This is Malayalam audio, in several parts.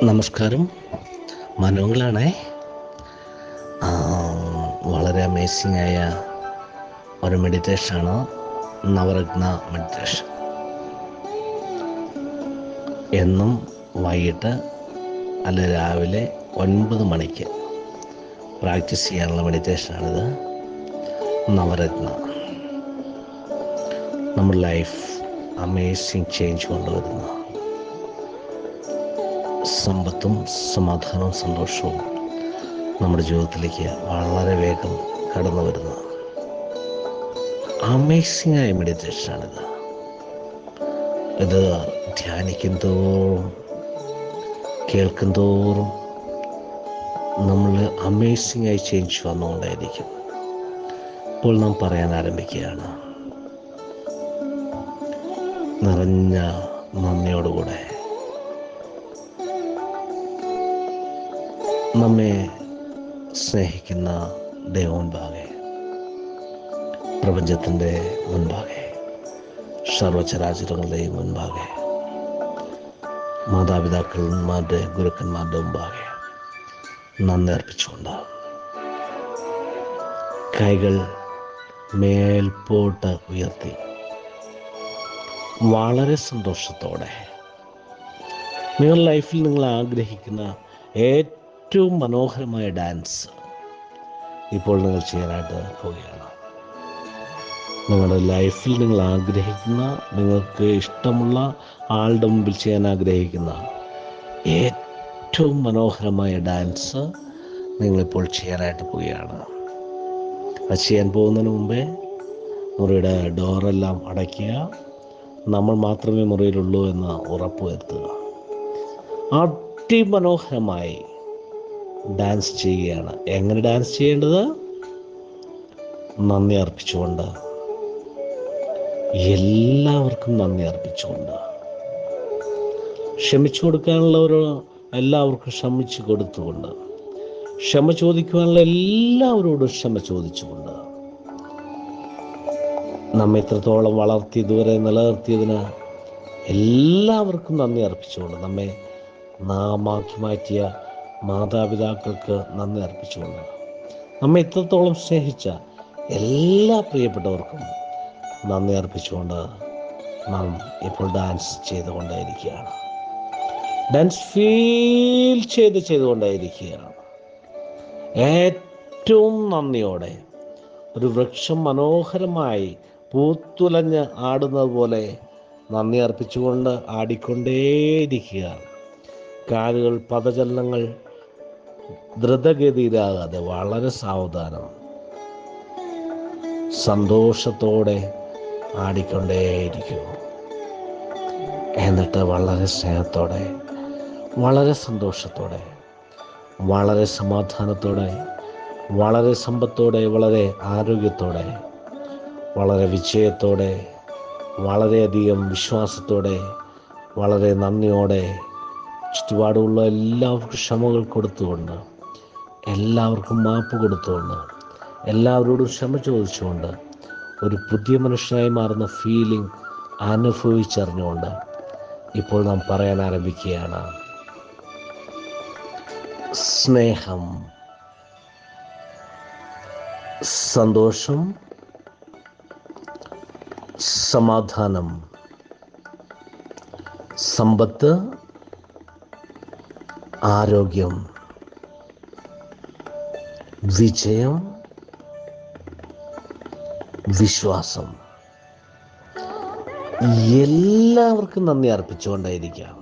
നമസ്കാരം, മനോങ്ങളാണേ. വളരെ അമേസിംഗ് ആയ ഒരു മെഡിറ്റേഷനാണ് നവരത്ന മെഡിറ്റേഷൻ. എന്നും വൈകിട്ട് അല്ല രാവിലെ 9 മണിക്ക് പ്രാക്ടീസ് ചെയ്യാനുള്ള മെഡിറ്റേഷനാണിത്. നവരത്ന നമ്മുടെ ലൈഫ് അമേസിംഗ് ചേഞ്ച് കൊണ്ടുവരുന്ന സമ്പത്തും സമാധാനവും സന്തോഷവും നമ്മുടെ ജീവിതത്തിലേക്ക് വളരെ വേഗം കടന്നു വരുന്ന അമേസിംഗ് ആയ മെഡിറ്റേഷനാണിത്. ഇത് ധ്യാനിക്കും തോറും കേൾക്കും തോറും നമ്മൾ അമേസിംഗ് ആയി ചേഞ്ച് വന്നുകൊണ്ടായിരിക്കും. ഇപ്പോൾ നാം പറയാൻ ആരംഭിക്കുകയാണ്. നിറഞ്ഞ നന്ദിയോടുകൂടെ നമ്മെ സ്നേഹിക്കുന്ന ദൈവം മുൻപാകെ, പ്രപഞ്ചത്തിൻ്റെ മുൻപാകെ, സർവചരാചരങ്ങളുടെയും മുൻപാകെ, മാതാപിതാക്കന്മാരുടെ ഗുരുക്കന്മാരുടെ മുമ്പാകെ നന്ദി അർപ്പിച്ചുകൊണ്ട് കൈകൾ മേൽപോട്ട് ഉയർത്തി വളരെ സന്തോഷത്തോടെ നിങ്ങളുടെ ലൈഫിൽ നിങ്ങൾ ആഗ്രഹിക്കുന്ന ഏറ്റവും മനോഹരമായ ഡാൻസ് ഇപ്പോൾ നിങ്ങൾ ചെയ്യാനായിട്ട് പോവുകയാണ്. നിങ്ങളുടെ ലൈഫിൽ നിങ്ങൾ ആഗ്രഹിക്കുന്ന, നിങ്ങൾക്ക് ഇഷ്ടമുള്ള ആളുടെ മുമ്പിൽ ചെയ്യാൻ ആഗ്രഹിക്കുന്ന ഏറ്റവും മനോഹരമായ ഡാൻസ് നിങ്ങളിപ്പോൾ ചെയ്യാനായിട്ട് പോവുകയാണ്. അത് ചെയ്യാൻ പോകുന്നതിന് മുമ്പേ മുറിയുടെ ഡോറെല്ലാം അടയ്ക്കുക. നമ്മൾ മാത്രമേ മുറിയിലുള്ളൂ എന്ന് ഉറപ്പുവരുത്തുക. അതിമനോഹരമായി ഡാൻസ് ചെയ്യുകയാണ്. എങ്ങനെ ഡാൻസ് ചെയ്യേണ്ടത്? നന്ദി അർപ്പിച്ചുകൊണ്ട്, എല്ലാവർക്കും നന്ദി അർപ്പിച്ചുകൊണ്ട്, ക്ഷമിച്ചു കൊടുക്കാനുള്ളവരോ എല്ലാവർക്കും ക്ഷമിച്ചു കൊടുത്തുകൊണ്ട്, ക്ഷമ ചോദിക്കുവാനുള്ള എല്ലാവരോടും ക്ഷമ ചോദിച്ചുകൊണ്ട്, നമ്മെ ഇത്രത്തോളം വളർത്തി ഇതുവരെ നിലനിർത്തിയതിന് എല്ലാവർക്കും നന്ദി അർപ്പിച്ചുകൊണ്ട്, നമ്മെ നാമാക്കി മാറ്റിയ മാതാപിതാക്കൾക്ക് നന്ദി അർപ്പിച്ചുകൊണ്ട്, നമ്മെ ഇത്രത്തോളം സ്നേഹിച്ച എല്ലാ പ്രിയപ്പെട്ടവർക്കും നന്ദി അർപ്പിച്ചുകൊണ്ട് നാം ഇപ്പോൾ ഡാൻസ് ചെയ്തുകൊണ്ടേയിരിക്കുകയാണ്. ഡാൻസ് ഫീൽ ചെയ്തുകൊണ്ടേയിരിക്കുകയാണ്. ഏറ്റവും നന്ദിയോടെ ഒരു വൃക്ഷം മനോഹരമായി പൂത്തുലഞ്ഞ് ആടുന്നത് പോലെ നന്ദി അർപ്പിച്ചുകൊണ്ട് ആടിക്കൊണ്ടേയിരിക്കുകയാണ്. കാലുകൾ, പദചലനങ്ങൾ ദ്രുതഗതിയിലാകാതെ വളരെ സാവധാനം സന്തോഷത്തോടെ ആടിക്കൊണ്ടേയിരിക്കും. എന്നിട്ട് വളരെ സ്നേഹത്തോടെ, വളരെ സന്തോഷത്തോടെ, വളരെ സമാധാനത്തോടെ, വളരെ സമ്പത്തോടെ, വളരെ ആരോഗ്യത്തോടെ, വളരെ വിജയത്തോടെ, വളരെയധികം വിശ്വാസത്തോടെ, വളരെ നന്ദിയോടെ, ചുറ്റുപാടുമുള്ള എല്ലാവർക്കും ക്ഷമകൾ കൊടുത്തുകൊണ്ട്, എല്ലാവർക്കും മാപ്പ് കൊടുത്തുകൊണ്ട്, എല്ലാവരോടും ക്ഷമ ചോദിച്ചുകൊണ്ട് ഒരു പുതിയ മനുഷ്യനായി മാറുന്ന ഫീലിംഗ് അനുഭവിച്ചറിഞ്ഞുകൊണ്ട് ഇപ്പോൾ നാം പറയാൻ ആരംഭിക്കുകയാണ്. സ്നേഹം, സന്തോഷം, സമാധാനം, സമ്പത്ത്, ആരോഗ്യം, വിജയം, വിശ്വാസം, എല്ലാവർക്കും നന്ദി അർപ്പിച്ചുകൊണ്ടായിരിക്കാം.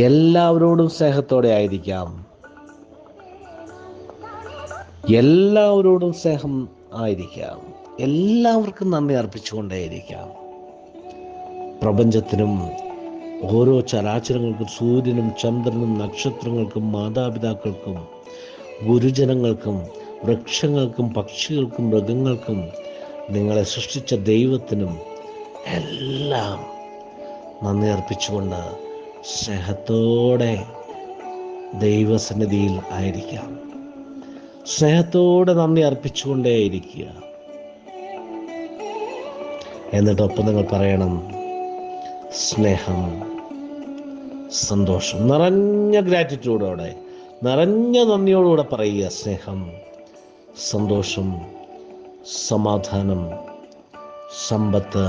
എല്ലാവരോടും സ്നേഹത്തോടെ ആയിരിക്കാം. എല്ലാവരോടും സ്നേഹം ആയിരിക്കാം. എല്ലാവർക്കും നന്ദി അർപ്പിച്ചുകൊണ്ടേയിരിക്കാം. പ്രപഞ്ചത്തിനും ഓരോ ചരാചരങ്ങൾക്കും, സൂര്യനും ചന്ദ്രനും നക്ഷത്രങ്ങൾക്കും, മാതാപിതാക്കൾക്കും, ഗുരുജനങ്ങൾക്കും, വൃക്ഷങ്ങൾക്കും, പക്ഷികൾക്കും, മൃഗങ്ങൾക്കും, നിങ്ങളെ സൃഷ്ടിച്ച ദൈവത്തിനും എല്ലാം നന്ദി അർപ്പിച്ചുകൊണ്ട് സ്നേഹത്തോടെ ദൈവസന്നിധിയിൽ ആയിരിക്കാം. സ്നേഹത്തോടെ നന്ദി അർപ്പിച്ചുകൊണ്ടേയിരിക്കുക. എന്നിട്ടൊപ്പം നിങ്ങൾ പറയണം, സ്നേഹം, സന്തോഷം, നിറഞ്ഞ ഗ്രാറ്റിറ്റ്യൂഡോടെ, നിറഞ്ഞ നന്ദിയോടുകൂടെ പറയുക: സ്നേഹം, സന്തോഷം, സമാധാനം, സമ്പത്ത്,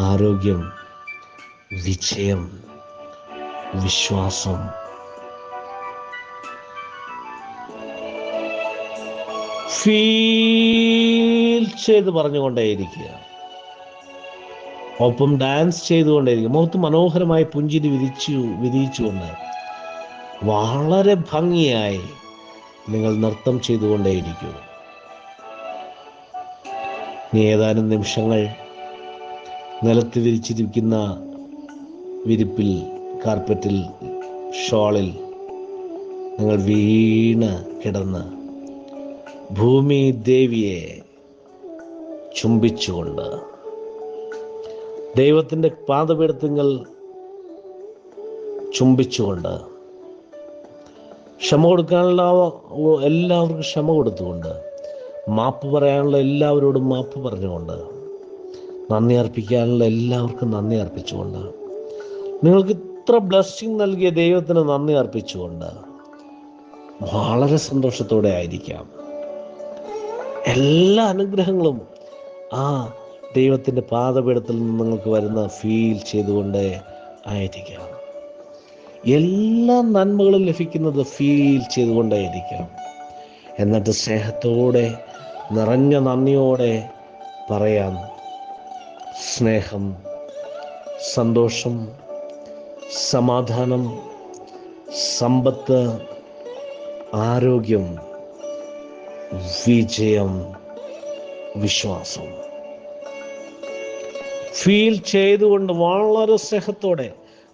ആരോഗ്യം, വിജയം, വിശ്വാസം. ഫീൽ ചെയ്ത് പറഞ്ഞുകൊണ്ടേയിരിക്കുക. ഒപ്പം ഡാൻസ് ചെയ്തുകൊണ്ടേയിരിക്കുക. മുഖത്ത് മനോഹരമായി പുഞ്ചിരി വിരിയിച്ചുകൊണ്ട് വളരെ ഭംഗിയായി നിങ്ങൾ നൃത്തം ചെയ്തുകൊണ്ടേയിരിക്കൂ. ഏതാനും നിമിഷങ്ങൾ നിലത്ത് വിരിച്ചിരിക്കുന്ന വിരിപ്പിൽ, കാർപ്പറ്റിൽ, ഷോളിൽ നിങ്ങൾ വീണ് കിടന്ന് ഭൂമി ദേവിയെ ചുംബിച്ചുകൊണ്ട്, ദൈവത്തിൻ്റെ പാദപീഠത്തിങ്കൽ ചുംബിച്ചുകൊണ്ട്, ക്ഷമ കൊടുക്കാനുള്ള എല്ലാവർക്കും ക്ഷമ കൊടുത്തുകൊണ്ട്, മാപ്പ് പറയാനുള്ള എല്ലാവരോടും മാപ്പ് പറഞ്ഞുകൊണ്ട്, നന്ദി അർപ്പിക്കാനുള്ള എല്ലാവർക്കും നന്ദി അർപ്പിച്ചുകൊണ്ട്, നിങ്ങൾക്ക് ഇത്ര ബ്ലെസ്സിങ് നൽകിയ ദൈവത്തിന് നന്ദി അർപ്പിച്ചുകൊണ്ട് വളരെ സന്തോഷത്തോടെ ആയിരിക്കാം. എല്ലാ അനുഗ്രഹങ്ങളും ആ ദൈവത്തിൻ്റെ പാദപീഠത്തിൽ നിന്ന് നിങ്ങൾക്ക് വരുന്ന ഫീൽ ചെയ്തുകൊണ്ട് ആയിരിക്കാം. എല്ലാ നന്മകളും ലഭിക്കുന്നത് ഫീൽ ചെയ്തുകൊണ്ടേയിരിക്കാം. എന്നിട്ട് സ്നേഹത്തോടെ, നിറഞ്ഞ നന്ദിയോടെ പറയാം: സ്നേഹം, സന്തോഷം, സമാധാനം, സമ്പത്ത്, ആരോഗ്യം, വിജയം, വിശ്വാസം. ഫീൽ ചെയ്തുകൊണ്ട് വളരെ സ്നേഹത്തോടെ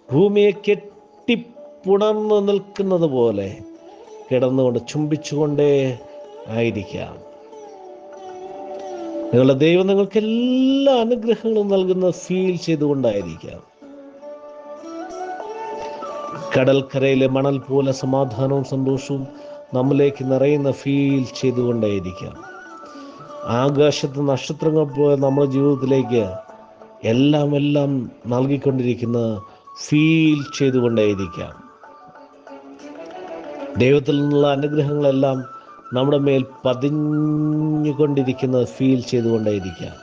ഭൂമിയെ കെട്ടിപ്പുണർന്ന് നിൽക്കുന്നത് പോലെ കിടന്നുകൊണ്ട് ചുംബിച്ചുകൊണ്ടേ ആയിരിക്കാം. നിങ്ങളുടെ ദൈവം നിങ്ങൾക്ക് എല്ലാ അനുഗ്രഹങ്ങളും നൽകുന്ന ഫീൽ ചെയ്തുകൊണ്ടായിരിക്കാം. കടൽക്കരയിലെ മണൽ പോലെ സമാധാനവും സന്തോഷവും നമ്മിലേക്ക് നിറയുന്ന ഫീൽ ചെയ്തുകൊണ്ടേയിരിക്കാം. ആകാശത്ത് നക്ഷത്രങ്ങൾ പോലെ നമ്മുടെ ജീവിതത്തിലേക്ക് എല്ലാം നൽകിക്കൊണ്ടിരിക്കുന്ന ഫീൽ ചെയ്തുകൊണ്ടേയിരിക്കാം. ദൈവത്തിൽ നിന്നുള്ള അനുഗ്രഹങ്ങളെല്ലാം നമ്മുടെ മേൽ പതിഞ്ഞുകൊണ്ടിരിക്കുന്ന ഫീൽ ചെയ്തുകൊണ്ടേയിരിക്കാം.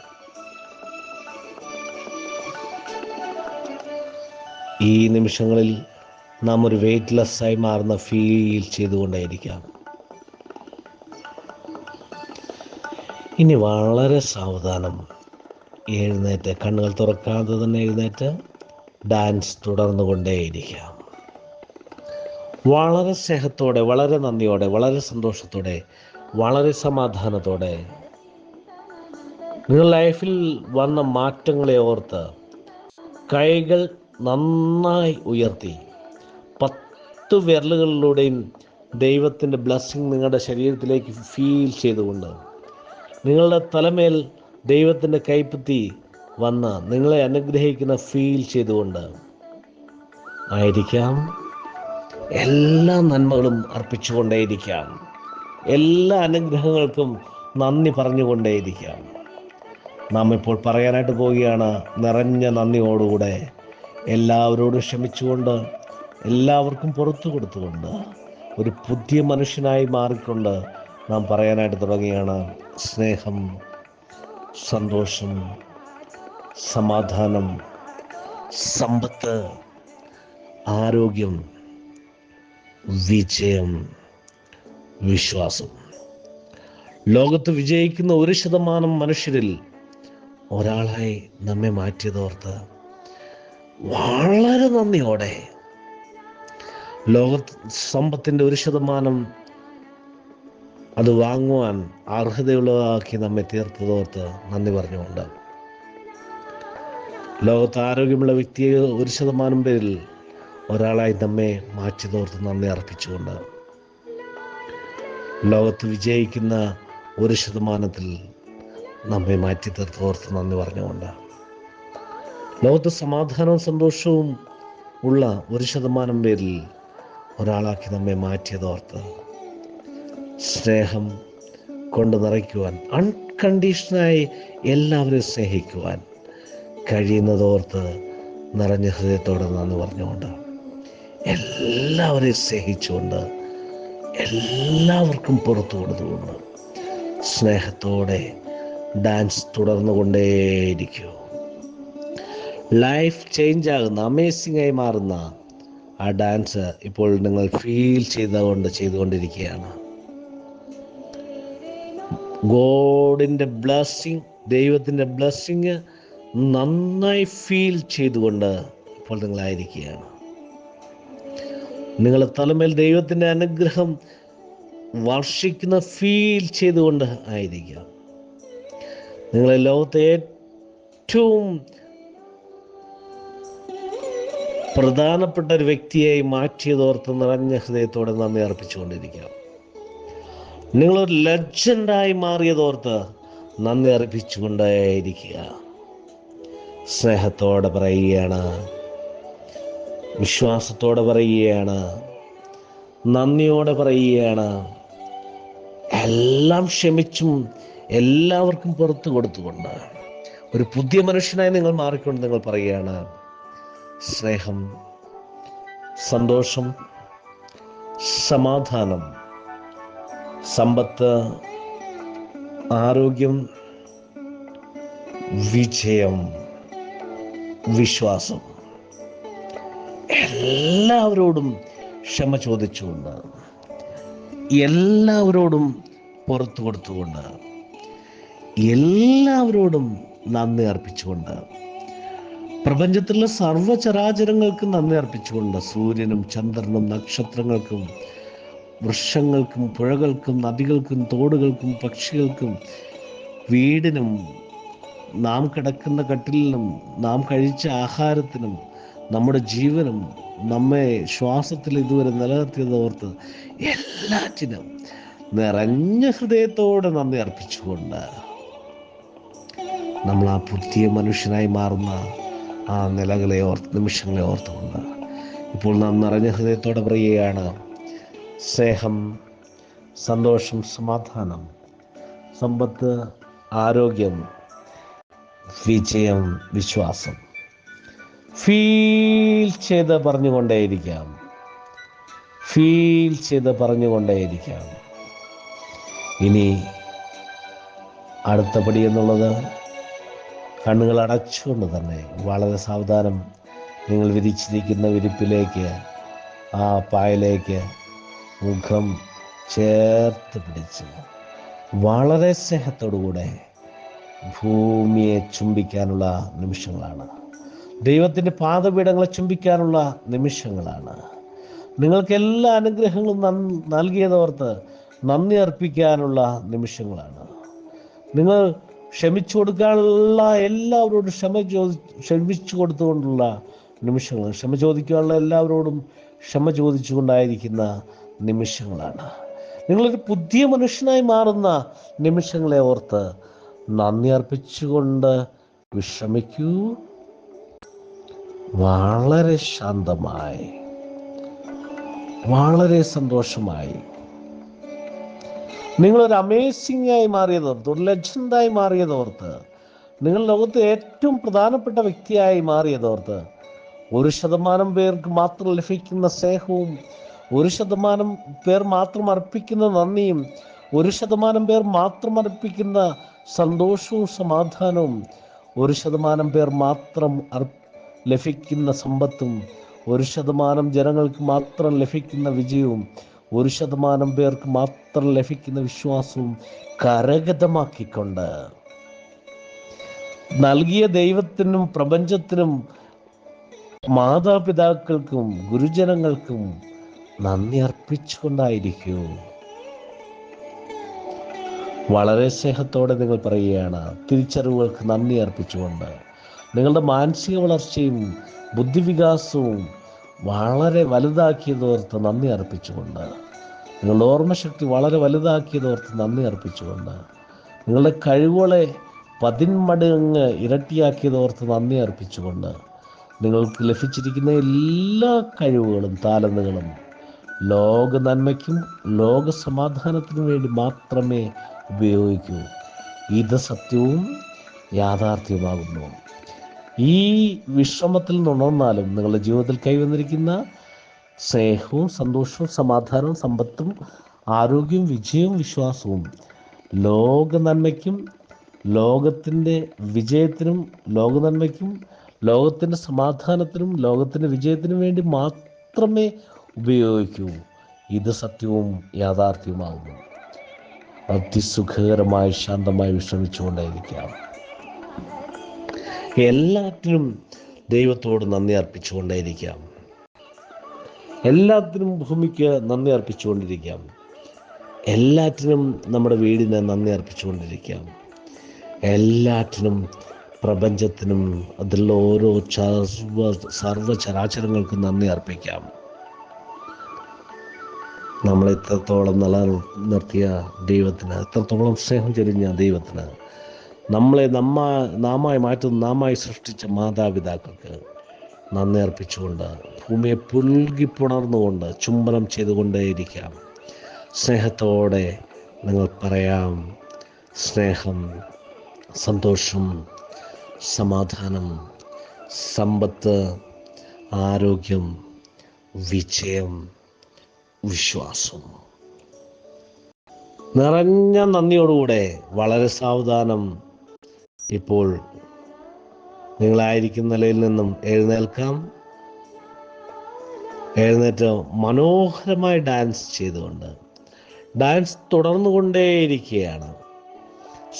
ഈ നിമിഷങ്ങളിൽ നാം ഒരു വെയ്റ്റ്ലെസ്സായി മാറുന്ന ഫീൽ ചെയ്തുകൊണ്ടേയിരിക്കാം. ഇനി വളരെ സാവധാനം എഴുന്നേറ്റ്, കണ്ണുകൾ തുറക്കാതെ തന്നെ എഴുന്നേറ്റ് ഡാൻസ് തുടർന്നുകൊണ്ടേയിരിക്കാം. വളരെ സ്നേഹത്തോടെ, വളരെ നന്ദിയോടെ, വളരെ സന്തോഷത്തോടെ, വളരെ സമാധാനത്തോടെ നിങ്ങൾ ലൈഫിൽ വന്ന മാറ്റങ്ങളെ ഓർത്ത് കൈകൾ നന്നായി ഉയർത്തി 10 വിരലുകളിലൂടെയും ദൈവത്തിൻ്റെ ബ്ലെസ്സിങ് നിങ്ങളുടെ ശരീരത്തിലേക്ക് ഫീൽ ചെയ്തുകൊണ്ട്, നിങ്ങളുടെ തലമേൽ ദൈവത്തിൻ്റെ കൈപ്പത്തി വന്ന് നിങ്ങളെ അനുഗ്രഹിക്കുന്ന ഫീൽ ചെയ്തുകൊണ്ട് ആയിരിക്കാം. എല്ലാ നന്മകളും അർപ്പിച്ചുകൊണ്ടേയിരിക്കാം. എല്ലാ അനുഗ്രഹങ്ങൾക്കും നന്ദി പറഞ്ഞുകൊണ്ടേയിരിക്കാം. നാം ഇപ്പോൾ പറയാനായിട്ട് പോവുകയാണ്: നിറഞ്ഞ നന്ദിയോടുകൂടെ എല്ലാവരോടും ക്ഷമിച്ചുകൊണ്ട്, എല്ലാവർക്കും പുറത്തു കൊടുത്തുകൊണ്ട്, ഒരു പുതിയ മനുഷ്യനായി മാറിക്കൊണ്ട് നാം പറയാനായിട്ട് തുടങ്ങുകയാണ്: സ്നേഹം, സന്തോഷം, സമാധാനം, സമ്പത്ത്, ആരോഗ്യം, വിജയം, വിശ്വാസം. ലോകത്ത് വിജയിക്കുന്ന 1% മനുഷ്യരിൽ ഒരാളായി നമ്മെ മാറ്റിയതോർത്ത് വളരെ നന്ദിയോടെ, ലോക സമ്പത്തിൻ്റെ 1% അത് വാങ്ങുവാൻ അർഹതയുള്ളതാക്കി നമ്മെ തീർത്തതോർത്ത് നന്ദി പറഞ്ഞുകൊണ്ട്, ലോകത്ത് ആരോഗ്യമുള്ള വ്യക്തിയെ 1% പേരിൽ ഒരാളായി നമ്മെ മാറ്റിയതോർത്ത് നന്ദി അർപ്പിച്ചുകൊണ്ട്, ലോകത്ത് വിജയിക്കുന്ന 1% നമ്മെ മാറ്റി തീർത്തോർത്ത് നന്ദി പറഞ്ഞുകൊണ്ട്, ലോകത്ത് സമാധാനവും സന്തോഷവും ഉള്ള 1% പേരിൽ ഒരാളാക്കി നമ്മെ മാറ്റിയതോർത്ത്, സ്നേഹം കൊണ്ട് നിറയ്ക്കുവാൻ, അൺകണ്ടീഷനായി എല്ലാവരെയും സ്നേഹിക്കുവാൻ കഴിയുന്നതോർത്ത് നിറഞ്ഞ ഹൃദയത്തോടെ നന്ദി പറഞ്ഞുകൊണ്ട് എല്ലാവരെയും സ്നേഹിച്ചുകൊണ്ട്, എല്ലാവർക്കും പുറത്തു കൊടുത്തുകൊണ്ട് സ്നേഹത്തോടെ ഡാൻസ് തുടർന്നുകൊണ്ടേയിരിക്കൂ. ലൈഫ് ചേഞ്ച് ആകുന്ന, അമേസിംഗ് ആയി മാറുന്ന ആ ഡാൻസ് ഇപ്പോൾ നിങ്ങൾ ഫീൽ ചെയ്തുകൊണ്ടിരിക്കുകയാണ്. ഗോഡിൻ്റെ ബ്ലെസ്സിങ്, ദൈവത്തിൻ്റെ ബ്ലെസ്സിങ് നന്നായി ഫീൽ ചെയ്തുകൊണ്ട് ഇപ്പോൾ നിങ്ങളായിരിക്കുകയാണ്. നിങ്ങളുടെ തലമേൽ ദൈവത്തിൻ്റെ അനുഗ്രഹം വർഷിക്കുന്ന ഫീൽ ചെയ്തുകൊണ്ട് ആയിരിക്കാം. നിങ്ങളെ ലോകത്തെ ഏറ്റവും പ്രധാനപ്പെട്ട ഒരു വ്യക്തിയായി മാറ്റിയതോർത്ത് നിറഞ്ഞ ഹൃദയത്തോടെ നന്ദി അർപ്പിച്ചുകൊണ്ടിരിക്കാം. നിങ്ങളൊരു ലെജൻഡായി മാറിയതോർത്ത് നന്ദി അർപ്പിച്ചുകൊണ്ടേയിരിക്കുക. സ്നേഹത്തോടെ പറയുകയാണ്, വിശ്വാസത്തോടെ പറയുകയാണ്, നന്ദിയോടെ പറയുകയാണ്. എല്ലാം ക്ഷമിച്ചും എല്ലാവർക്കും പുറത്തു കൊടുത്തുകൊണ്ട് ഒരു പുതിയ മനുഷ്യനായി നിങ്ങൾ മാറിക്കൊണ്ട് നിങ്ങൾ പറയുകയാണ്, സ്നേഹം, സന്തോഷം, സമാധാനം, സമ്പത്ത്, ആരോഗ്യം, വിജയം, വിശ്വാസം, എല്ലാവരോടും ക്ഷമ ചോദിച്ചുകൊണ്ട്, എല്ലാവരോടും പുറത്തു കൊടുത്തുകൊണ്ട്, എല്ലാവരോടും നന്ദി അർപ്പിച്ചുകൊണ്ട്, പ്രപഞ്ചത്തിലുള്ള സർവ്വചരാചരങ്ങൾക്കും നന്ദി അർപ്പിച്ചുകൊണ്ട്, സൂര്യനും ചന്ദ്രനും നക്ഷത്രങ്ങൾക്കും വൃക്ഷങ്ങൾക്കും പുഴകൾക്കും നദികൾക്കും തോടുകൾക്കും പക്ഷികൾക്കും വീടിനും നാം കിടക്കുന്ന കട്ടിലിനും നാം കഴിച്ച ആഹാരത്തിനും നമ്മുടെ ജീവനും നമ്മെ ശ്വാസത്തിൽ ഇതുവരെ നിലനിർത്തിയതോർത്ത് എല്ലാറ്റിനും നിറഞ്ഞ ഹൃദയത്തോടെ നന്ദി അർപ്പിച്ചുകൊണ്ട് നമ്മൾ ആ പുതിയ മനുഷ്യനായി മാറുന്ന ആ നിമിഷങ്ങളെ ഓർത്തുകൊണ്ട് ഇപ്പോൾ നാം നിറഞ്ഞ ഹൃദയത്തോടെ പറയുകയാണ്, സ്നേഹം, സന്തോഷം, സമാധാനം, സമ്പത്ത്, ആരോഗ്യം, വിജയം, വിശ്വാസം. ഫീൽ ചെയ്ത് പറഞ്ഞുകൊണ്ടേയിരിക്കാം. ഇനി അടുത്ത പടി എന്നുള്ളത് കണ്ണുകൾ അടച്ചുകൊണ്ട് തന്നെ വളരെ സാവധാനം നിങ്ങൾ വിരിച്ചിരിക്കുന്ന വിരിപ്പിലേക്ക്, ആ പായലേക്ക് മുഖം ചേർത്ത് പിടിച്ച് വളരെ സ്നേഹത്തോടുകൂടെ ഭൂമിയെ ചുംബിക്കാനുള്ള നിമിഷങ്ങളാണ്. ദൈവത്തിൻ്റെ പാദപീഠങ്ങളെ ചുംബിക്കാനുള്ള നിമിഷങ്ങളാണ്. നിങ്ങൾക്ക് എല്ലാ അനുഗ്രഹങ്ങളും നൽകിയതോർത്ത് നന്ദി അർപ്പിക്കാനുള്ള നിമിഷങ്ങളാണ്. നിങ്ങൾ ക്ഷമിച്ചു കൊടുക്കാനുള്ള എല്ലാവരോടും ക്ഷമിച്ചു കൊടുത്തുകൊണ്ടുള്ള നിമിഷങ്ങൾ, ക്ഷമ ചോദിക്കാനുള്ള എല്ലാവരോടും ക്ഷമ ചോദിച്ചുകൊണ്ടായിരിക്കുന്ന നിമിഷങ്ങളാണ്. നിങ്ങളൊരു പുതിയ മനുഷ്യനായി മാറുന്ന നിമിഷങ്ങളെ ഓർത്ത് നന്ദി അർപ്പിച്ചുകൊണ്ട് വിശ്രമിക്കൂ. വളരെ ശാന്തമായി, വളരെ സന്തോഷമായി നിങ്ങളൊരു അമേസിംഗ് ആയി മാറിയതോർത്ത്, ഒരു ലെജൻഡായി മാറിയതോർത്ത്, നിങ്ങൾ ലോകത്തെ ഏറ്റവും പ്രധാനപ്പെട്ട വ്യക്തിയായി മാറിയതോർത്ത് 1% പേർക്ക് മാത്രം ലഭിക്കുന്ന സ്നേഹവും, 1% പേർ മാത്രം അർപ്പിക്കുന്ന നന്ദിയും, 1% പേർ മാത്രം അർപ്പിക്കുന്ന സന്തോഷവും സമാധാനവും, 1% പേർ മാത്രം ലഭിക്കുന്ന സമ്പത്തും, 1% ജനങ്ങൾക്ക് മാത്രം ലഭിക്കുന്ന വിജയവും, 1% പേർക്ക് മാത്രം ലഭിക്കുന്ന വിശ്വാസവും കരഗതമാക്കിക്കൊണ്ട് നൽകിയ ദൈവത്തിനും പ്രപഞ്ചത്തിനും മാതാപിതാക്കൾക്കും ഗുരുജനങ്ങൾക്കും നന്ദി അർപ്പിച്ചുകൊണ്ടായിരിക്കൂ. വളരെ സ്നേഹത്തോടെ നിങ്ങൾ പറയുകയാണ്, തിരിച്ചറിവുകൾക്ക് നന്ദി അർപ്പിച്ചുകൊണ്ട്, നിങ്ങളുടെ മാനസിക വളർച്ചയും ബുദ്ധിവികാസവും വളരെ വലുതാക്കിയതോർത്ത് നന്ദി അർപ്പിച്ചുകൊണ്ട്, നിങ്ങളുടെ ഓർമ്മശക്തി വളരെ വലുതാക്കിയതോർത്ത് നന്ദി അർപ്പിച്ചുകൊണ്ട്, നിങ്ങളുടെ കഴിവുകളെ 10 മടങ്ങ് ഇരട്ടിയാക്കിയതോർത്ത് നന്ദി അർപ്പിച്ചുകൊണ്ട്, നിങ്ങൾക്ക് ലഭിച്ചിരിക്കുന്ന എല്ലാ കഴിവുകളും താലന്തുകളും ലോക നന്മയ്ക്കും ലോക സമാധാനത്തിനും വേണ്ടി മാത്രമേ ഉപയോഗിക്കൂ. ഇത് സത്യവും യാഥാർത്ഥ്യമാകുന്നു. ഈ വിശ്രമത്തിൽ നിന്നുണർന്നാലും നിങ്ങളുടെ ജീവിതത്തിൽ കൈവന്നിരിക്കുന്ന സ്നേഹവും സന്തോഷവും സമാധാനവും സമ്പത്തും ആരോഗ്യവും വിജയവും വിശ്വാസവും ലോക നന്മയ്ക്കും ലോകത്തിൻ്റെ വിജയത്തിനും ലോകനന്മയ്ക്കും ലോകത്തിൻ്റെ സമാധാനത്തിനും ലോകത്തിൻ്റെ വിജയത്തിനും വേണ്ടി മാത്രമേ ഉപയോഗിക്കൂ. ഇത് സത്യവും യാഥാർത്ഥ്യവുമാകുന്നു. അതിസുഖകരമായി ശാന്തമായി വിശ്രമിച്ചുകൊണ്ടേയിരിക്കാം. എല്ലാറ്റിനും ദൈവത്തോട് നന്ദി അർപ്പിച്ചുകൊണ്ടേയിരിക്കാം. എല്ലാത്തിനും ഭൂമിക്ക് നന്ദി അർപ്പിച്ചുകൊണ്ടിരിക്കാം. എല്ലാറ്റിനും നമ്മുടെ വീടിന് നന്ദി അർപ്പിച്ചുകൊണ്ടിരിക്കാം. എല്ലാറ്റിനും പ്രപഞ്ചത്തിനും അതിലുള്ള ഓരോ സർവചരാചരങ്ങൾക്കും നന്ദി അർപ്പിക്കാം. നമ്മളെ എത്രത്തോളം നിലനിർത്തിയ ദൈവത്തിന്, എത്രത്തോളം സ്നേഹം ചൊരിഞ്ഞ ദൈവത്തിന്, നമ്മളെ നാമായി മാറ്റുന്ന, നാമായി സൃഷ്ടിച്ച മാതാപിതാക്കൾക്ക് നന്ദി അർപ്പിച്ചുകൊണ്ട് ഭൂമിയെ പുൽകിപ്പുണർന്നുകൊണ്ട് ചുംബനം ചെയ്തുകൊണ്ടേയിരിക്കാം. സ്നേഹത്തോടെ നിങ്ങൾ പറയാം: സ്നേഹം, സന്തോഷം, സമാധാനം, സമ്പത്ത്, ആരോഗ്യം, വിജയം, വിശ്വാസം. നിറഞ്ഞ നന്ദിയോടുകൂടെ വളരെ സാവധാനം ഇപ്പോൾ നിങ്ങളായിരിക്കുന്ന നിലയിൽ നിന്നും എഴുന്നേൽക്കാം. എഴുന്നേറ്റ് മനോഹരമായി ഡാൻസ് ചെയ്തുകൊണ്ട് ഡാൻസ് തുടർന്നുകൊണ്ടേയിരിക്കുകയാണ്.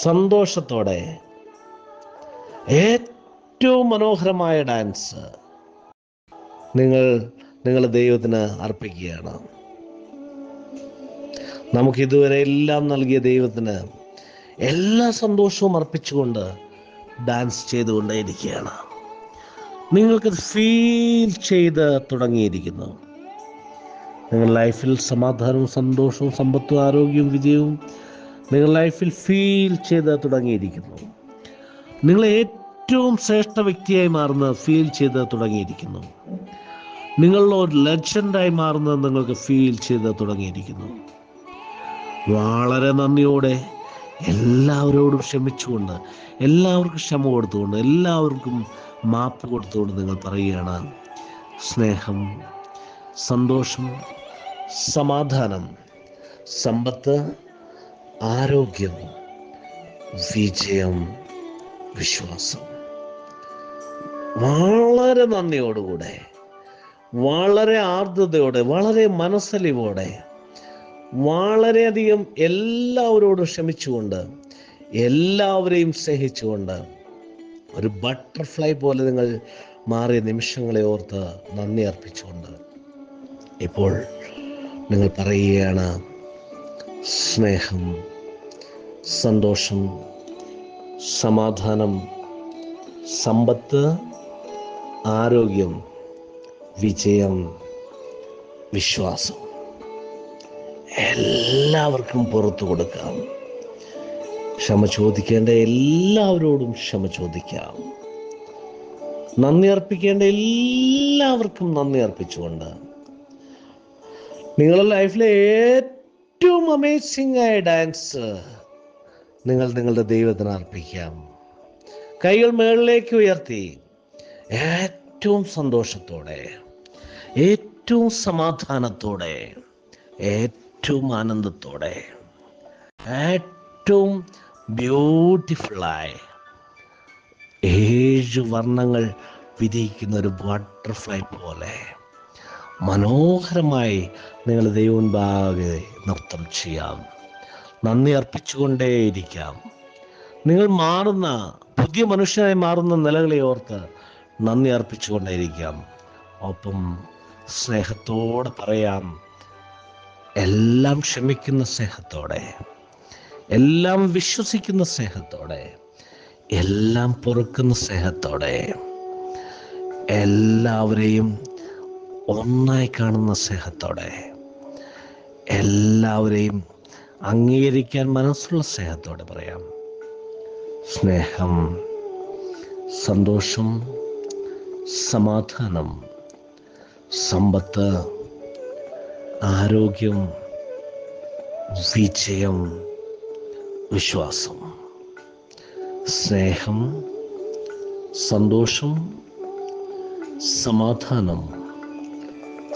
സന്തോഷത്തോടെ ഏറ്റവും മനോഹരമായ ഡാൻസ് നിങ്ങൾ ദൈവത്തിന് അർപ്പിക്കുകയാണ്. നമുക്കിതുവരെ എല്ലാം നൽകിയ ദൈവത്തിന് എല്ലാ സന്തോഷവും അർപ്പിച്ചുകൊണ്ട് ഡാൻസ് ചെയ്തുകൊണ്ടേയിരിക്കുകയാണ്. നിങ്ങൾക്കത് ഫീൽ ചെയ്ത് തുടങ്ങിയിരിക്കുന്നു. നിങ്ങളുടെ ലൈഫിൽ സമാധാനവും സന്തോഷവും സമ്പത്തും ആരോഗ്യവും വിജയവും നിങ്ങളുടെ ലൈഫിൽ ഫീൽ ചെയ്ത് തുടങ്ങിയിരിക്കുന്നു. നിങ്ങൾ ഏറ്റവും ശ്രേഷ്ഠ വ്യക്തിയായി മാറുന്നത് ഫീൽ ചെയ്ത് തുടങ്ങിയിരിക്കുന്നു. നിങ്ങളുടെ ഒരു ലെജൻഡായി മാറുന്നത് നിങ്ങൾക്ക് ഫീൽ ചെയ്ത് തുടങ്ങിയിരിക്കുന്നു. വളരെ നന്ദിയോടെ എല്ലാവരോടും ക്ഷമിച്ചുകൊണ്ട്, എല്ലാവർക്കും ക്ഷമ കൊടുത്തുകൊണ്ട്, എല്ലാവർക്കും മാപ്പ് കൊടുത്തുകൊണ്ട് നിങ്ങൾ പറയുകയാണ്: സ്നേഹം, സന്തോഷം, സമാധാനം, സമ്പത്ത്, ആരോഗ്യം, വിജയം, വിശ്വാസം. വളരെ നന്ദിയോടുകൂടെ, വളരെ ആർദ്രതയോടെ, വളരെ മനസ്സലിവോടെ, വളരെയധികം എല്ലാവരോടും ക്ഷമിച്ചുകൊണ്ട്, എല്ലാവരെയും സ്നേഹിച്ചുകൊണ്ട്, ഒരു ബട്ടർഫ്ലൈ പോലെ നിങ്ങൾ മാറിയ നിമിഷങ്ങളെ ഓർത്ത് നന്ദി അർപ്പിച്ചുകൊണ്ട് ഇപ്പോൾ നിങ്ങൾ പറയുകയാണ്: സ്നേഹം, സന്തോഷം, സമാധാനം, സമ്പത്ത്, ആരോഗ്യം, വിജയം, വിശ്വാസം. എല്ലാവർക്കും പുറത്തു കൊടുക്കാം. ക്ഷമ ചോദിക്കേണ്ട എല്ലാവരോടും ക്ഷമ ചോദിക്കാം. നന്ദി അർപ്പിക്കേണ്ട എല്ലാവർക്കും നന്ദി അർപ്പിച്ചുകൊണ്ട് നിങ്ങളുടെ ലൈഫിലെ ഏറ്റവും അമേസിംഗ് ആയ ഡാൻസ് നിങ്ങളുടെ ദൈവത്തിന് അർപ്പിക്കാം. കൈകൾ മുകളിലേക്ക് ഉയർത്തി ഏറ്റവും സന്തോഷത്തോടെ, ഏറ്റവും സമാധാനത്തോടെ, ഏറ്റവും ആനന്ദത്തോടെ, ഏറ്റവും ബ്യൂട്ടിഫുള്ളായി 7 വർണ്ണങ്ങൾ വിരിയിക്കുന്ന ഒരു ബട്ടർഫ്ലൈ പോലെ മനോഹരമായി നിങ്ങൾ ദൈവമുൻപാകെ നൃത്തം ചെയ്യാം. നന്ദി അർപ്പിച്ചുകൊണ്ടേയിരിക്കാം. നിങ്ങൾ മാറുന്ന, പുതിയ മനുഷ്യനായി മാറുന്ന നിലകളെ ഓർത്ത് നന്ദി അർപ്പിച്ചുകൊണ്ടേയിരിക്കാം. ഒപ്പം സ്നേഹത്തോടെ പറയാം: എല്ലാം ക്ഷമിക്കുന്ന സ്നേഹത്തോടെ, എല്ലാം വിശ്വസിക്കുന്ന സ്നേഹത്തോടെ, എല്ലാം പൊറുക്കുന്ന സ്നേഹത്തോടെ, എല്ലാവരെയും ഒന്നായി കാണുന്ന സ്നേഹത്തോടെ, എല്ലാവരെയും അംഗീകരിക്കാൻ മനസ്സുള്ള സ്നേഹത്തോടെ പറയാം: സ്നേഹം, സന്തോഷം, സമാധാനം, സമ്പത്ത്, ആരോഗ്യം, വിജയം, വിശ്വാസം. സ്നേഹം, സന്തോഷം, സമാധാനം,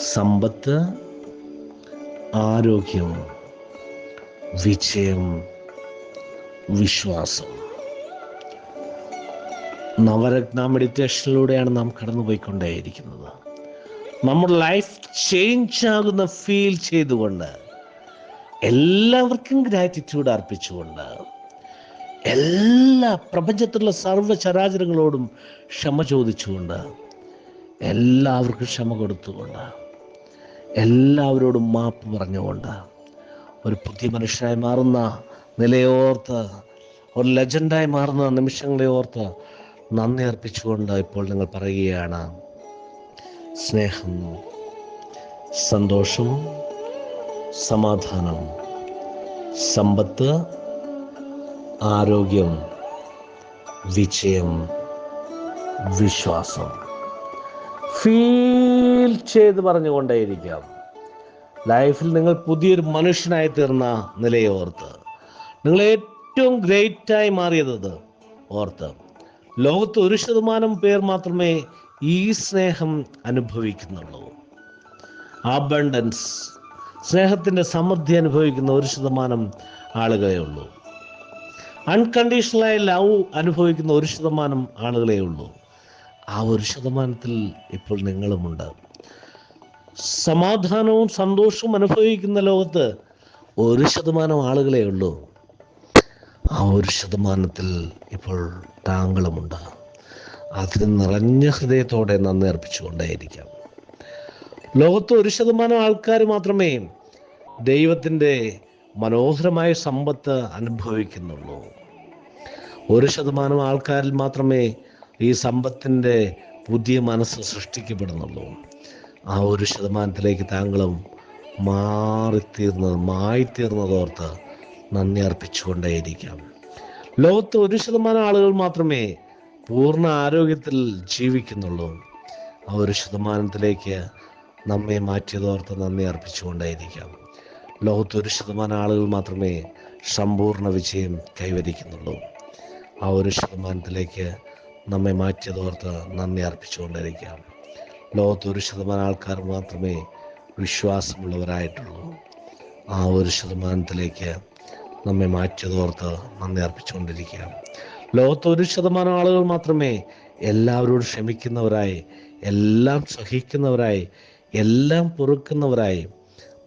സമ്പത്ത്, ആരോഗ്യം, വിജയം, വിശ്വാസം. നവരത്ന മെഡിറ്റേഷനിലൂടെയാണ് നാം കടന്നുപോയിക്കൊണ്ടേയിരിക്കുന്നത്. നമ്മുടെ ലൈഫ് ചേഞ്ച് ആകുന്ന ഫീൽ ചെയ്തുകൊണ്ട്, എല്ലാവർക്കും ഗ്രാറ്റിറ്റ്യൂഡ് അർപ്പിച്ചുകൊണ്ട്, എല്ലാ പ്രപഞ്ചത്തിലുള്ള സർവ്വചരാചരങ്ങളോടും ക്ഷമ ചോദിച്ചുകൊണ്ട്, എല്ലാവർക്കും ക്ഷമ കൊടുത്തുകൊണ്ട്, എല്ലാവരോടും മാപ്പ് പറഞ്ഞുകൊണ്ട്, ഒരു പുതിയ മനുഷ്യനായി മാറുന്ന നിലയോർത്ത്, ഒരു ലെജൻഡായി മാറുന്ന നിമിഷങ്ങളെ ഓർത്ത് നന്ദി അർപ്പിച്ചുകൊണ്ട് ഇപ്പോൾ നിങ്ങൾ പറയുകയാണ്: സ്നേഹം, സന്തോഷം, സമാധാനം, സമ്പത്ത്, ആരോഗ്യം, വിജയം, വിശ്വാസം. ഫീൽ ചെയ്ത് പറഞ്ഞുകൊണ്ടേയിരിക്കാം. ലൈഫിൽ നിങ്ങൾ പുതിയൊരു മനുഷ്യനായി തീർന്ന നിലയോർത്ത്, നിങ്ങൾ ഏറ്റവും ഗ്രേറ്റായി മാറിയത് ഓർത്ത്, ലോകത്ത് 1% പേർ മാത്രമേ ഈ സ്നേഹം അനുഭവിക്കുന്നുള്ളൂ. അബണ്ടൻസ്, സ്നേഹത്തിൻ്റെ സമൃദ്ധി അനുഭവിക്കുന്ന 1% ആളുകളേ ഉള്ളൂ. അൺകണ്ടീഷണലായി ലവ് അനുഭവിക്കുന്ന 1% ആളുകളേ ഉള്ളൂ. ആ 1%ത്തിൽ ഇപ്പോൾ നിങ്ങളുമുണ്ട്. സമാധാനവും സന്തോഷവും അനുഭവിക്കുന്ന ലോകത്ത് 1% ആളുകളേ ഉള്ളൂ. ആ 1%ത്തിൽ ഇപ്പോൾ താങ്കളുമുണ്ട്. അതിന് നിറഞ്ഞ ഹൃദയത്തോടെ നന്ദി അർപ്പിച്ചുകൊണ്ടേയിരിക്കാം. ലോകത്ത് 1% ആൾക്കാർ മാത്രമേ ദൈവത്തിൻ്റെ മനോഹരമായ സമ്പത്ത് അനുഭവിക്കുന്നുള്ളൂ. 1% ആൾക്കാരിൽ മാത്രമേ ഈ സമ്പത്തിൻ്റെ പുതിയ മനസ്സ് സൃഷ്ടിക്കപ്പെടുന്നുള്ളൂ. ആ 1%ത്തിലേക്ക് താങ്കളും മായിത്തീർന്നതോർത്ത് നന്ദി അർപ്പിച്ചുകൊണ്ടേയിരിക്കാം. ലോകത്ത് 1% ആളുകൾ മാത്രമേ പൂർണ്ണ ആരോഗ്യത്തിൽ ജീവിക്കുന്നുള്ളൂ. ആ 1%ത്തിലേക്ക് നമ്മെ മാറ്റിയതോർത്ത് നന്ദി അർപ്പിച്ചുകൊണ്ടേയിരിക്കാം. ലോകത്ത് 1% ആളുകൾ മാത്രമേ സമ്പൂർണ്ണ വിജയം കൈവരിക്കുന്നുള്ളൂ. ആ 1%ത്തിലേക്ക് നമ്മെ മാറ്റിയതോർത്ത് നന്ദി അർപ്പിച്ചുകൊണ്ടിരിക്കാം. ലോകത്ത് 1% ആൾക്കാർ മാത്രമേ വിശ്വാസമുള്ളവരായിട്ടുള്ളൂ. ആ 1%ത്തിലേക്ക് നമ്മെ മാറ്റിയതോർത്ത് നന്ദി അർപ്പിച്ചുകൊണ്ടിരിക്കാം. ലോകത്ത് 1% ആളുകൾ മാത്രമേ എല്ലാവരോടും ക്ഷമിക്കുന്നവരായി, എല്ലാം സഹിക്കുന്നവരായി, എല്ലാം പൊറുക്കുന്നവരായി,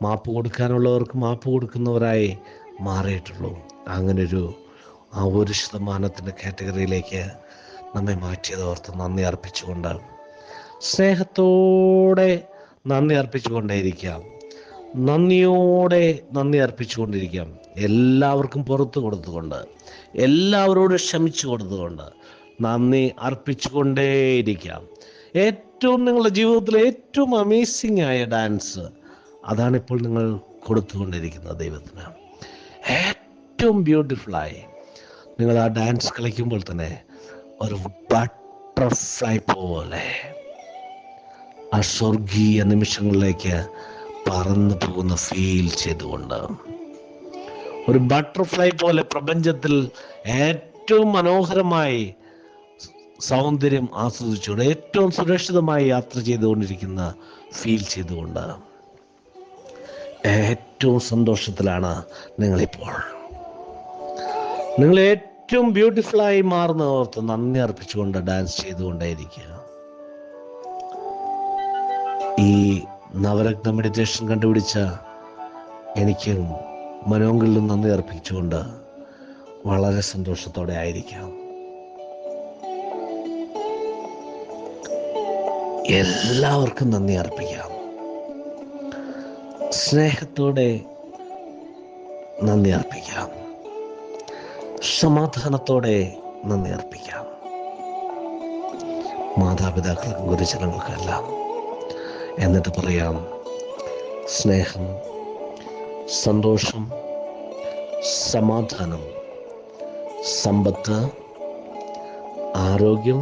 മാപ്പ് കൊടുക്കാനുള്ളവർക്ക് മാപ്പ് കൊടുക്കുന്നവരായി മാറിയിട്ടുള്ളൂ. അങ്ങനൊരു ആ 1%ത്തിൻ്റെ കാറ്റഗറിയിലേക്ക് നമ്മെ മാറ്റിയതോർത്ത് നന്ദി അർപ്പിച്ചുകൊണ്ട്, സ്നേഹത്തോടെ നന്ദി അർപ്പിച്ചുകൊണ്ടേയിരിക്കാം. നന്ദിയോടെ നന്ദി അർപ്പിച്ചുകൊണ്ടിരിക്കാം. എല്ലാവർക്കും പുറത്തു കൊടുത്തുകൊണ്ട്, എല്ലാവരോടും ക്ഷമിച്ചു കൊടുത്തുകൊണ്ട് നന്ദി അർപ്പിച്ചുകൊണ്ടേയിരിക്കാം. ഏറ്റവും നിങ്ങളുടെ ജീവിതത്തിലെ ഏറ്റവും അമേസിംഗ് ആയ ഡാൻസ് അതാണിപ്പോൾ നിങ്ങൾ കൊടുത്തുകൊണ്ടിരിക്കുന്നത് ദൈവത്തിന്. ഏറ്റവും ബ്യൂട്ടിഫുള്ളായി നിങ്ങൾ ആ ഡാൻസ് കളിക്കുമ്പോൾ തന്നെ ഒരു ബട്ടർഫ്ലൈ പോലെ ആ സ്വർഗീയ നിമിഷങ്ങളിലേക്ക് പറന്നു പോകുന്ന ഫീൽ ചെയ്തുകൊണ്ട്, ഒരു ബട്ടർഫ്ലൈ പോലെ പ്രപഞ്ചത്തിൽ ഏറ്റവും മനോഹരമായി സൗന്ദര്യം ആസ്വദിച്ചുകൊണ്ട്, ഏറ്റവും സുരക്ഷിതമായി യാത്ര ചെയ്തുകൊണ്ടിരിക്കുന്ന ഫീൽ ചെയ്തുകൊണ്ട്, ഏറ്റവും സന്തോഷത്തിലാണ് നിങ്ങളിപ്പോൾ. നിങ്ങൾ ഏറ്റവും ബ്യൂട്ടിഫുള്ളായി മാറുന്ന ഓർത്ത് നന്ദി അർപ്പിച്ചുകൊണ്ട് ഡാൻസ് ചെയ്തുകൊണ്ടേയിരിക്കുക. ഈ നവരത്ന മെഡിറ്റേഷൻ കണ്ടുപിടിച്ച എനിക്കും മനോങ്കളിലും നന്ദി അർപ്പിച്ചുകൊണ്ട് വളരെ സന്തോഷത്തോടെ ആയിരിക്കാം. എല്ലാവർക്കും നന്ദി അർപ്പിക്കാം. സ്നേഹത്തോടെ നന്ദി അർപ്പിക്കാം. സമാധാനത്തോടെ നന്ദി അർപ്പിക്കാം. മാതാപിതാക്കൾക്കും ഗുരുജനങ്ങൾക്കെല്ലാം. എന്നിട്ട് പറയാം: സ്നേഹം, സന്തോഷം, സമാധാനം, സമ്പത്ത്, ആരോഗ്യം,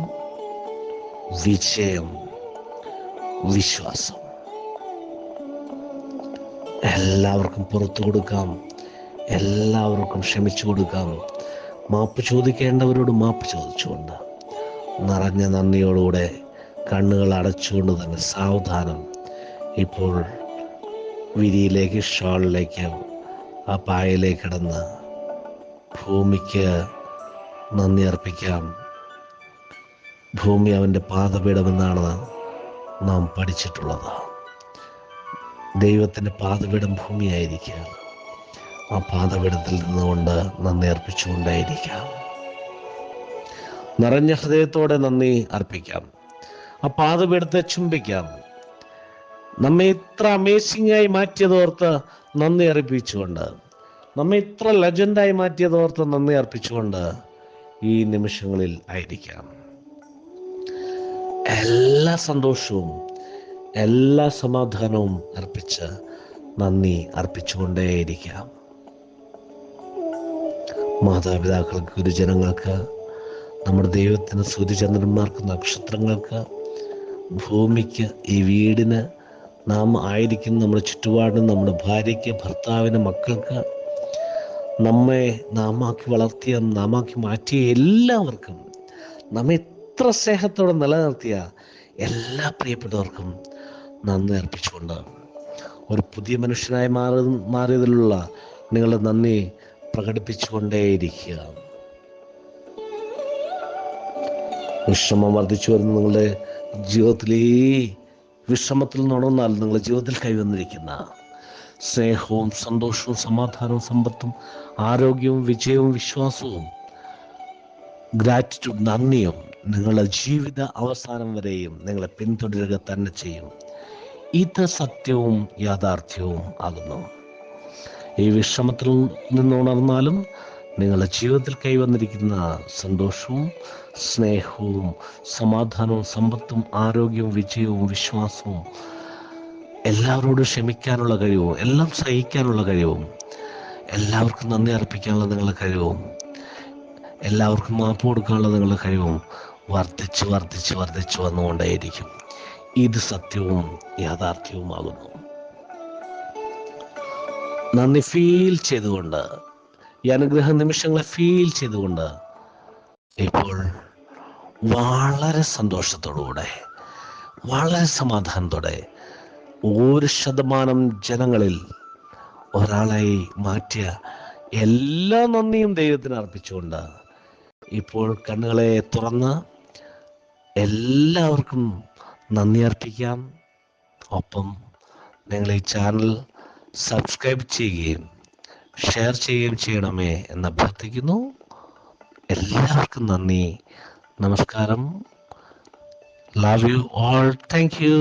വിജയം, വിശ്വാസം. എല്ലാവർക്കും പുറത്തു കൊടുക്കാം. എല്ലാവർക്കും ക്ഷമിച്ചു കൊടുക്കാം. മാപ്പ് ചോദിക്കേണ്ടവരോട് മാപ്പ് ചോദിച്ചുകൊണ്ട്, നിറഞ്ഞ നന്ദിയോടുകൂടെ കണ്ണുകൾ അടച്ചുകൊണ്ട് തന്നെ സാവധാനം ഇപ്പോൾ വിരിയിലേക്ക്, ഷാളിലേക്ക്, ആ പായയിലേക്ക് കിടന്ന് ഭൂമിക്ക് നന്ദി അർപ്പിക്കാം. ഭൂമി അവൻ്റെ പാദപീഠമെന്നാണ് നാം പഠിച്ചിട്ടുള്ളത്. ദൈവത്തിൻ്റെ പാദപീഠം ഭൂമിയായിരിക്കാം. ആ പാദപീഠത്തിൽ നിന്നുകൊണ്ട് നന്ദി അർപ്പിച്ചുകൊണ്ടേയിരിക്കാം. നിറഞ്ഞ ഹൃദയത്തോടെ നന്ദി അർപ്പിക്കാം. ആ പാദപീഠത്തെ ചുംബിക്കാം. നമ്മെ ഇത്ര അമേസിംഗ് ആയി മാറ്റിയതോർത്ത് നന്ദി അർപ്പിച്ചുകൊണ്ട്, നമ്മെ ഇത്ര ലെജൻഡായി മാറ്റിയതോർത്ത് നന്ദി അർപ്പിച്ചുകൊണ്ട് ഈ നിമിഷങ്ങളിൽ ആയിരിക്കാം. എല്ലാ സന്തോഷവും എല്ലാ സമാധാനവും അർപ്പിച്ച് നന്ദി അർപ്പിച്ചുകൊണ്ടേയിരിക്കാം. മാതാപിതാക്കൾക്ക്, ഗുരുജനങ്ങൾക്ക്, നമ്മുടെ ദൈവത്തിന്, സൂര്യചന്ദ്രന്മാർക്ക്, നക്ഷത്രങ്ങൾക്ക്, ഭൂമിക്ക്, ഈ വീടിന്, നാം ആയിരിക്കുന്ന നമ്മുടെ ചുറ്റുപാടിന്, നമ്മുടെ ഭാര്യയ്ക്ക്, ഭർത്താവിന്, മക്കൾക്ക്, നമ്മെ നാമാക്കി വളർത്തിയ, നാമാക്കി മാറ്റിയ എല്ലാവർക്കും, നമ്മെ എത്ര സ്നേഹത്തോടെ നിലനിർത്തിയ എല്ലാ പ്രിയപ്പെട്ടവർക്കും നന്ദി അർപ്പിച്ചുകൊണ്ട് ഒരു പുതിയ മനുഷ്യനായി മാറിയതിലുള്ള നിങ്ങളുടെ നന്ദി പ്രകടിപ്പിച്ചുകൊണ്ടേയിരിക്കുക. വിശ്രമം വർദ്ധിച്ചു വരുന്ന നിങ്ങളുടെ ജീവിതത്തിലെ വിശ്രമത്തിൽ നിന്നുണർന്നാൽ നിങ്ങളുടെ ജീവിതത്തിൽ കൈവന്നിരിക്കുന്ന സ്നേഹവും സന്തോഷവും സമാധാനവും സമ്പത്തും ആരോഗ്യവും വിജയവും വിശ്വാസവും ഗ്രാറ്റിറ്റ്യൂഡ്, നന്ദിയും നിങ്ങളുടെ ജീവിത അവസാനം വരെയും നിങ്ങളെ പിന്തുടരുക തന്നെ ചെയ്യും. ഇത് സത്യവും യാഥാർത്ഥ്യവും ആകുന്നു. ഈ വിശ്രമത്തിൽ നിന്നുണർന്നാലും നിങ്ങളുടെ ജീവിതത്തിൽ കൈവന്നിരിക്കുന്ന സന്തോഷവും സ്നേഹവും സമാധാനവും സമ്പത്തും ആരോഗ്യവും വിജയവും വിശ്വാസവും, എല്ലാവരോടും ക്ഷമിക്കാനുള്ള കഴിവും, എല്ലാം സഹിക്കാനുള്ള കഴിവും, എല്ലാവർക്കും നന്ദി അർപ്പിക്കാനുള്ള നിങ്ങളുടെ കഴിവും, എല്ലാവർക്കും മാപ്പ് കൊടുക്കാനുള്ള നിങ്ങളുടെ കഴിവും വർദ്ധിച്ച് വർദ്ധിച്ച് വർദ്ധിച്ച് വന്നുകൊണ്ടേയിരിക്കും. ഇത് സത്യവും യാഥാർത്ഥ്യവുമാകുന്നു. നന്ദി ഫീൽ ചെയ്തുകൊണ്ട്, ഈ അനുഗ്രഹ നിമിഷങ്ങളെ ഫീൽ ചെയ്തുകൊണ്ട് ഇപ്പോൾ വളരെ സന്തോഷത്തോടുകൂടെ, വളരെ സമാധാനത്തോടെ 1% ജനങ്ങളിൽ ഒരാളായി മാറ്റിയ എല്ലാ നന്ദിയും ദൈവത്തിന് അർപ്പിച്ചുകൊണ്ട് ഇപ്പോൾ കണ്ണുകളെ തുറന്ന് എല്ലാവർക്കും നന്ദി അർപ്പിക്കാം. ഒപ്പം നിങ്ങൾ ഈ ചാനൽ സബ്സ്ക്രൈബ് ചെയ്യുകയും ഷെയർ ചെയ്യുകയും ചെയ്യണമേ എന്ന് അഭ്യർത്ഥിക്കുന്നു. എല്ലാവർക്കും നന്ദി, നമസ്കാരം. Love you all. Thank you.